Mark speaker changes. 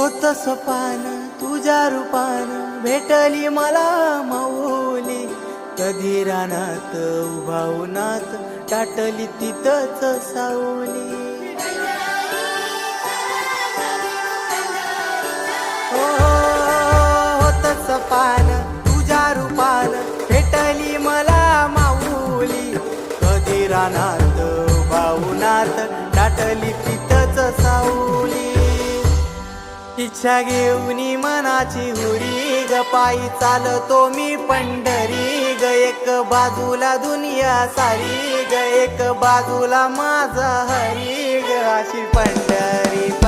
Speaker 1: सपान तुझ्या रूपान भेटली मला माऊली, कधी रानात उभा उन्हात टाटली तिथंच सावली. सपान तुझ्या रूपान भेटली मला माऊली, कधी रानात उभा उन्हात टाटली तिथंच सावली. इच्छा घेऊन मनाची हुरी ग पायी चालतो मी पंढरी ग, एक बाजूला दुनिया सारी ग, एक बाजूला माझा हरी ग, अशी पंढरी.